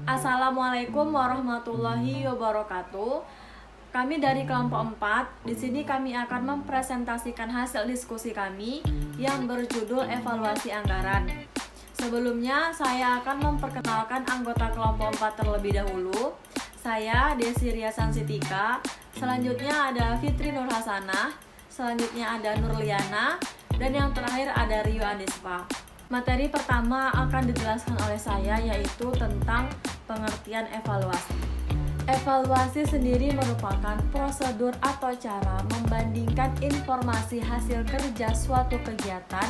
Assalamualaikum warahmatullahi wabarakatuh. Kami dari kelompok 4, di sini kami akan mempresentasikan hasil diskusi kami yang berjudul evaluasi anggaran. Sebelumnya, saya akan memperkenalkan anggota kelompok 4 terlebih dahulu. Saya Desi Ria Sansitika, selanjutnya ada Fitri Nur Hasanah, selanjutnya ada Nurliana, dan yang terakhir ada Rio Anispa. Materi pertama akan dijelaskan oleh saya, yaitu tentang pengertian evaluasi. Evaluasi sendiri merupakan prosedur atau cara membandingkan informasi hasil kerja suatu kegiatan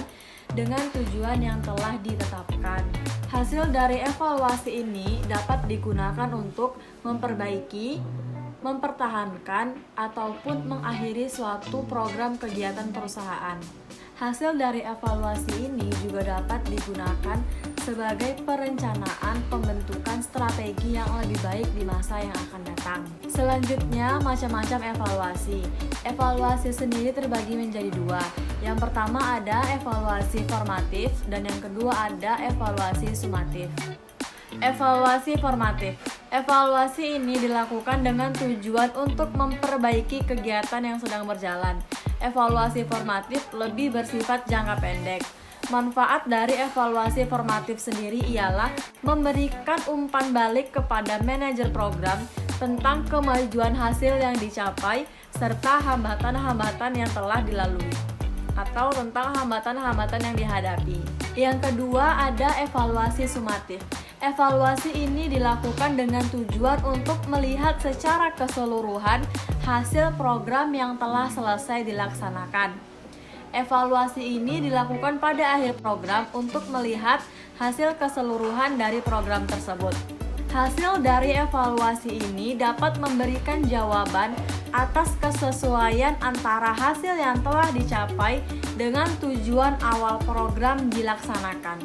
dengan tujuan yang telah ditetapkan. Hasil dari evaluasi ini dapat digunakan untuk memperbaiki, mempertahankan, ataupun mengakhiri suatu program kegiatan perusahaan. Hasil dari evaluasi ini juga dapat digunakan sebagai perencanaan pembentukan strategi yang lebih baik di masa yang akan datang. Selanjutnya, macam-macam evaluasi. Evaluasi sendiri terbagi menjadi dua. Yang pertama ada evaluasi formatif dan yang kedua ada evaluasi sumatif. Evaluasi formatif. Evaluasi ini dilakukan dengan tujuan untuk memperbaiki kegiatan yang sedang berjalan. Evaluasi formatif lebih bersifat jangka pendek. Manfaat dari evaluasi formatif sendiri ialah memberikan umpan balik kepada manajer program tentang kemajuan hasil yang dicapai serta hambatan-hambatan yang telah dilalui atau tentang hambatan-hambatan yang dihadapi. Yang kedua ada evaluasi sumatif. Evaluasi ini dilakukan dengan tujuan untuk melihat secara keseluruhan hasil program yang telah selesai dilaksanakan. Evaluasi ini dilakukan pada akhir program untuk melihat hasil keseluruhan dari program tersebut. Hasil dari evaluasi ini dapat memberikan jawaban atas kesesuaian antara hasil yang telah dicapai dengan tujuan awal program dilaksanakan.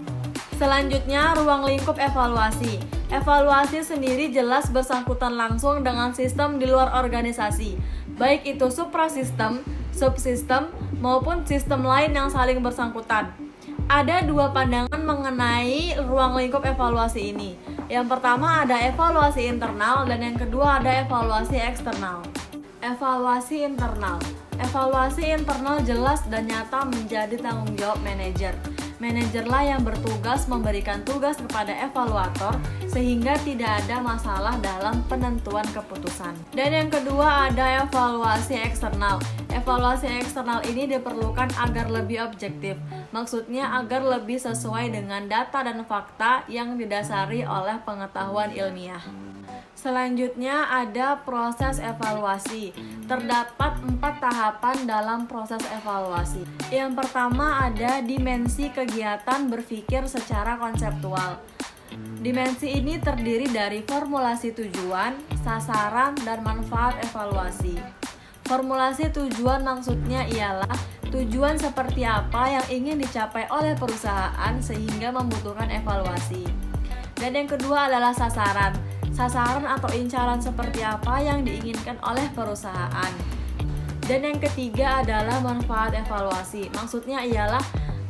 Selanjutnya, ruang lingkup evaluasi. Evaluasi sendiri jelas bersangkutan langsung dengan sistem di luar organisasi, baik itu suprasistem, subsistem, maupun sistem lain yang saling bersangkutan. Ada dua pandangan mengenai ruang lingkup evaluasi ini. Yang pertama ada evaluasi internal dan yang kedua ada evaluasi eksternal. Evaluasi internal. Evaluasi internal jelas dan nyata menjadi tanggung jawab manajer. Manajerlah yang bertugas memberikan tugas kepada evaluator sehingga tidak ada masalah dalam penentuan keputusan. Dan yang kedua ada evaluasi eksternal. Evaluasi eksternal ini diperlukan agar lebih objektif. Maksudnya agar lebih sesuai dengan data dan fakta yang didasari oleh pengetahuan ilmiah. Selanjutnya ada proses evaluasi. Terdapat 4 tahapan dalam proses evaluasi. Yang pertama ada dimensi kegiatan berpikir secara konseptual. Dimensi ini terdiri dari formulasi tujuan, sasaran, dan manfaat evaluasi. Formulasi tujuan maksudnya ialah tujuan seperti apa yang ingin dicapai oleh perusahaan sehingga membutuhkan evaluasi. Dan yang kedua adalah sasaran. Sasaran atau incaran seperti apa yang diinginkan oleh perusahaan. Dan yang ketiga adalah manfaat evaluasi. Maksudnya ialah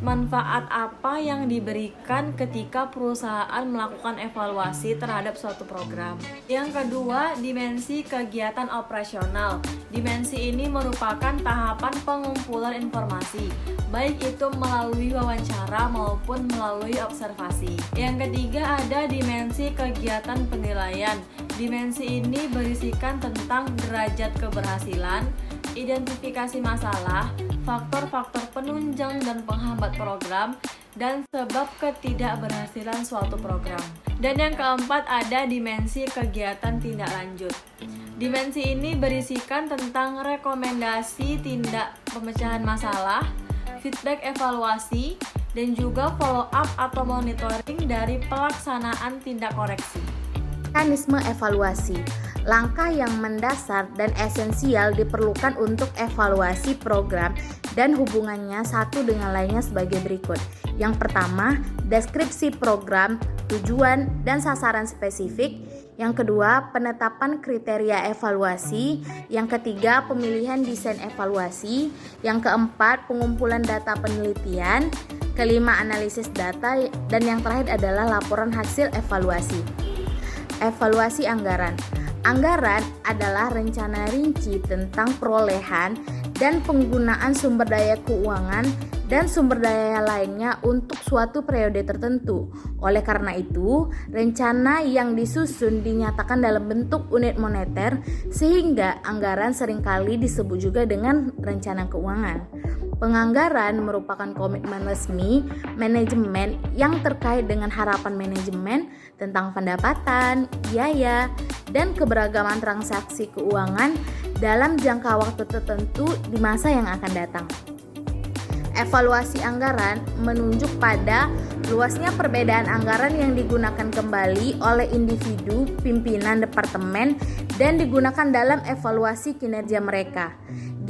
manfaat apa yang diberikan ketika perusahaan melakukan evaluasi terhadap suatu program. Yang kedua, dimensi kegiatan operasional. Dimensi ini merupakan tahapan pengumpulan informasi, baik itu melalui wawancara maupun melalui observasi. Yang ketiga ada dimensi kegiatan penilaian. Dimensi ini berisikan tentang derajat keberhasilan, identifikasi masalah, faktor-faktor penunjang dan penghambat program, dan sebab ketidakberhasilan suatu program. Dan yang keempat ada dimensi kegiatan tindak lanjut. Dimensi ini berisikan tentang rekomendasi tindak pemecahan masalah, feedback evaluasi, dan juga follow up atau monitoring dari pelaksanaan tindak koreksi. Mekanisme evaluasi. Langkah yang mendasar dan esensial diperlukan untuk evaluasi program dan hubungannya satu dengan lainnya sebagai berikut. Yang pertama, deskripsi program, tujuan, dan sasaran spesifik. Yang kedua, penetapan kriteria evaluasi. Yang ketiga, pemilihan desain evaluasi. Yang keempat, pengumpulan data penelitian. Kelima, analisis data. Dan yang terakhir adalah laporan hasil evaluasi. Evaluasi anggaran. Anggaran adalah rencana rinci tentang perolehan dan penggunaan sumber daya keuangan dan sumber daya lainnya untuk suatu periode tertentu. Oleh karena itu, rencana yang disusun dinyatakan dalam bentuk unit moneter sehingga anggaran seringkali disebut juga dengan rencana keuangan. Penganggaran merupakan komitmen resmi manajemen yang terkait dengan harapan manajemen tentang pendapatan, biaya, dan keberagaman transaksi keuangan dalam jangka waktu tertentu di masa yang akan datang. Evaluasi anggaran menunjuk pada luasnya perbedaan anggaran yang digunakan kembali oleh individu, pimpinan departemen, dan digunakan dalam evaluasi kinerja mereka.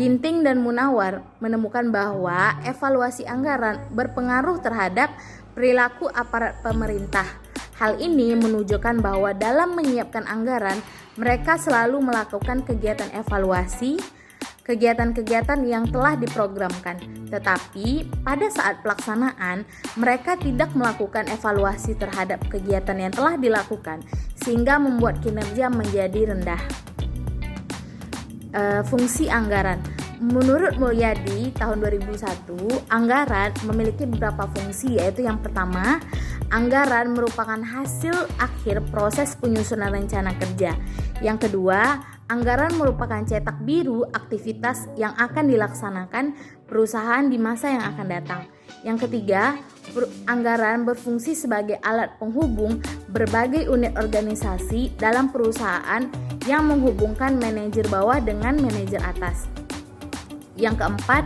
Ginting dan Munawar menemukan bahwa evaluasi anggaran berpengaruh terhadap perilaku aparat pemerintah. Hal ini menunjukkan bahwa dalam menyiapkan anggaran, mereka selalu melakukan kegiatan evaluasi, kegiatan-kegiatan yang telah diprogramkan. Tetapi pada saat pelaksanaan, mereka tidak melakukan evaluasi terhadap kegiatan yang telah dilakukan, sehingga membuat kinerja menjadi rendah. Fungsi anggaran. Menurut Mulyadi tahun 2001, anggaran memiliki beberapa fungsi, yaitu yang pertama, anggaran merupakan hasil akhir proses penyusunan rencana kerja. Yang kedua, anggaran merupakan cetak biru aktivitas yang akan dilaksanakan perusahaan di masa yang akan datang. Yang ketiga, anggaran berfungsi sebagai alat penghubung berbagai unit organisasi dalam perusahaan yang menghubungkan manajer bawah dengan manajer atas. Yang keempat,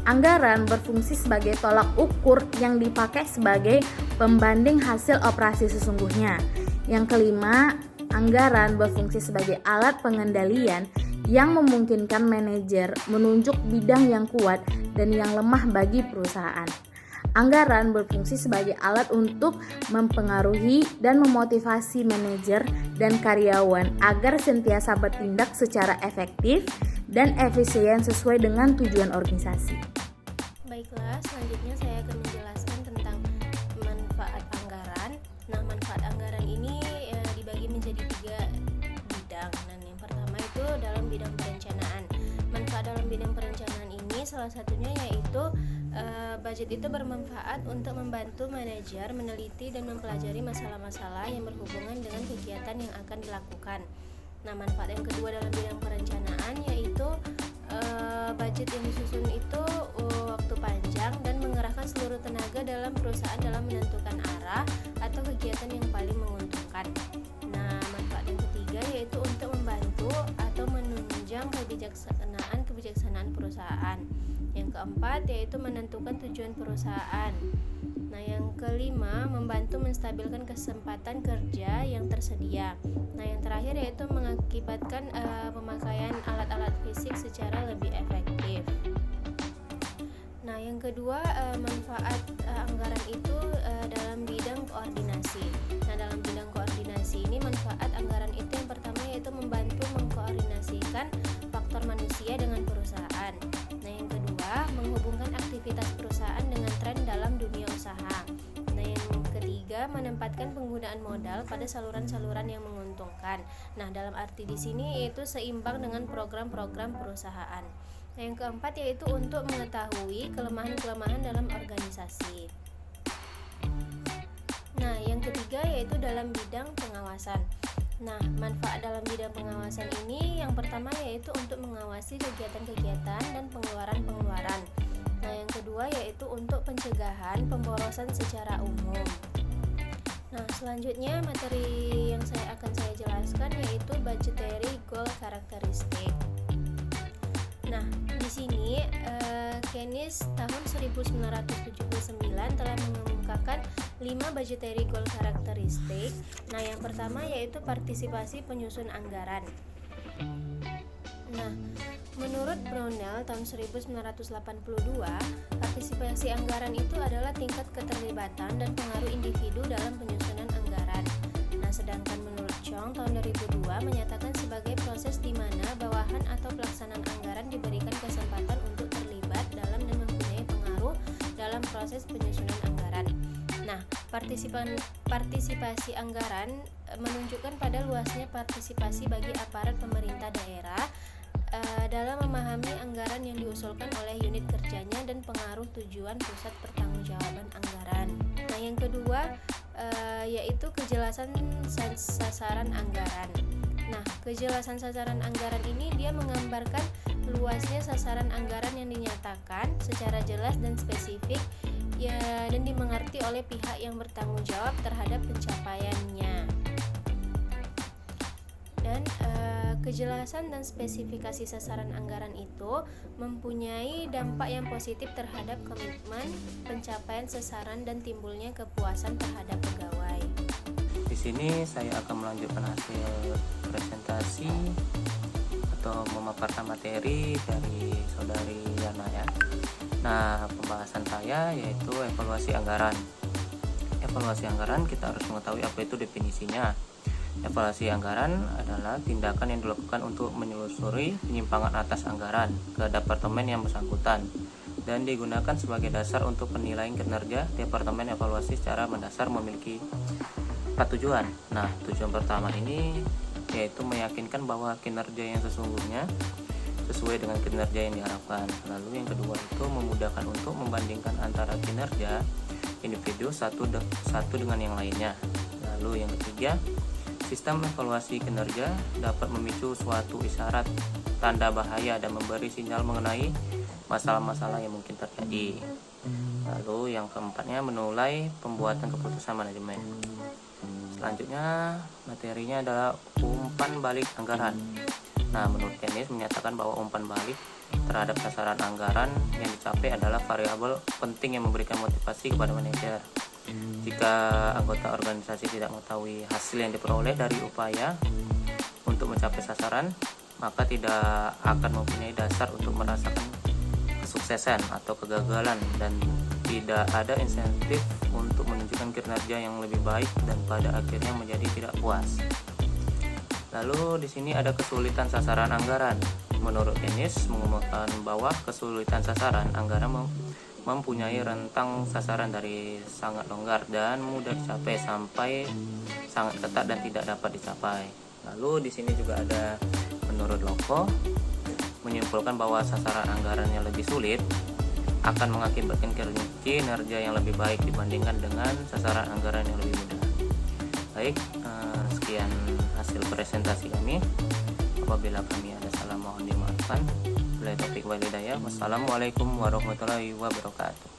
anggaran berfungsi sebagai tolak ukur yang dipakai sebagai pembanding hasil operasi sesungguhnya. Yang kelima, anggaran berfungsi sebagai alat pengendalian yang memungkinkan manajer menunjuk bidang yang kuat dan yang lemah bagi perusahaan. Anggaran berfungsi sebagai alat untuk mempengaruhi dan memotivasi manajer dan karyawan agar sentiasa bertindak secara efektif dan efisien sesuai dengan tujuan organisasi. Baiklah, selanjutnya saya akan menjelaskan tentang manfaat anggaran. Nah, manfaat anggaran ini dibagi menjadi 3 bidang. Dan yang pertama itu dalam bidang perencanaan. Manfaat dalam bidang perencanaan ini salah satunya yaitu budget itu bermanfaat untuk membantu manajer meneliti dan mempelajari masalah-masalah yang berhubungan dengan kegiatan yang akan dilakukan. Nah, manfaat yang kedua dalam bidang perencanaan yaitu budget yang disusun itu waktu panjang dan mengerahkan seluruh tenaga dalam perusahaan dalam menentukan arah atau kegiatan yang paling menguntungkan. Nah, manfaat yang ketiga yaitu untuk membantu atau menunjang kebijaksanaan perusahaan. Yang keempat yaitu menentukan tujuan perusahaan. Nah, yang kelima membantu menstabilkan kesempatan kerja yang tersedia. Nah, yang terakhir yaitu mengakibatkan pemakaian alat-alat fisik secara lebih efektif. Nah, yang kedua manfaat anggaran itu dalam bidang koordinasi. Nah, dalam bidang koordinasi ini manfaat anggaran itu yang pertama yaitu membantu mengkoordinasikan faktor manusia dengan perusahaan. Nah, yang kedua menghubungkan aktivitas perusahaan dengan tren dalam dunia usaha. Nah, yang ketiga menempatkan penggunaan modal pada saluran-saluran yang menguntungkan. Nah, dalam arti di sini yaitu seimbang dengan program-program perusahaan. Nah, yang keempat yaitu untuk mengetahui kelemahan-kelemahan dalam organisasi. Nah, yang ketiga yaitu dalam bidang pengawasan. Nah, manfaat dalam bidang pengawasan ini yang pertama yaitu untuk mengawasi kegiatan-kegiatan dan pengeluaran-pengeluaran. Nah, yang kedua yaitu untuk pencegahan pemborosan secara umum. Nah, selanjutnya materi yang akan saya jelaskan yaitu budgetary goal characteristic. Nah, di sini Keynes tahun 1979 telah mengemukakan 5 budgetary goal characteristic. Nah, yang pertama yaitu partisipasi penyusun anggaran. Nah, menurut Brownell tahun 1982, partisipasi anggaran itu adalah tingkat keterlibatan dan pengaruh individu dalam penyusunan anggaran. Nah, sedangkan menurut Chong tahun 2002 menyatakan sebagai proses di mana bawahan atau pelaksanaan anggaran diberikan kesempatan untuk terlibat dalam dan mempunyai pengaruh dalam proses penyusunan anggaran. Nah, partisipasi anggaran menunjukkan pada luasnya partisipasi bagi aparat pemerintah daerah dalam memahami anggaran yang diusulkan oleh unit kerjanya dan pengaruh tujuan pusat pertanggungjawaban anggaran. Nah, yang kedua yaitu kejelasan sasaran anggaran. Nah, kejelasan sasaran anggaran ini dia menggambarkan luasnya sasaran anggaran yang dinyatakan secara jelas dan spesifik ya, dan dimengerti oleh pihak yang bertanggung jawab terhadap pencapaiannya. Dan kejelasan dan spesifikasi sasaran anggaran itu mempunyai dampak yang positif terhadap komitmen pencapaian sasaran dan timbulnya kepuasan terhadap pegawai. Di sini saya akan melanjutkan hasil presentasi atau memaparkan materi dari saudari Yana ya. Nah, pembahasan saya yaitu evaluasi anggaran. Evaluasi anggaran kita harus mengetahui apa itu definisinya. Evaluasi anggaran adalah tindakan yang dilakukan untuk menelusuri penyimpangan atas anggaran ke departemen yang bersangkutan dan digunakan sebagai dasar untuk penilaian kinerja. Departemen evaluasi secara mendasar memiliki 4 tujuan. Nah, tujuan pertama ini yaitu meyakinkan bahwa kinerja yang sesungguhnya sesuai dengan kinerja yang diharapkan. Lalu yang kedua itu memudahkan untuk membandingkan antara kinerja individu satu dengan yang lainnya. Lalu yang ketiga, sistem evaluasi kinerja dapat memicu suatu isyarat tanda bahaya dan memberi sinyal mengenai masalah-masalah yang mungkin terjadi. Lalu yang keempatnya menulai pembuatan keputusan manajemen. Selanjutnya materinya adalah umpan balik anggaran. Nah, menurut Dennis menyatakan bahwa umpan balik terhadap sasaran anggaran yang dicapai adalah variabel penting yang memberikan motivasi kepada manajer. Jika anggota organisasi tidak mengetahui hasil yang diperoleh dari upaya untuk mencapai sasaran, maka tidak akan mempunyai dasar untuk merasakan kesuksesan atau kegagalan dan tidak ada insentif untuk menunjukkan kinerja yang lebih baik dan pada akhirnya menjadi tidak puas. Lalu di sini ada kesulitan sasaran anggaran. Menurut Dennis mengumumkan bahwa kesulitan sasaran anggaran mempunyai rentang sasaran dari sangat longgar dan mudah dicapai sampai sangat ketat dan tidak dapat dicapai. Lalu di sini juga ada menurut Loko menyimpulkan bahwa sasaran anggaran yang lebih sulit akan mengakibatkan kinerja yang lebih baik dibandingkan dengan sasaran anggaran yang lebih mudah. Baik, sekian hasil presentasi kami. Apabila kami ada salah mohon dimaafkan. Wassalamualaikum warahmatullahi wabarakatuh.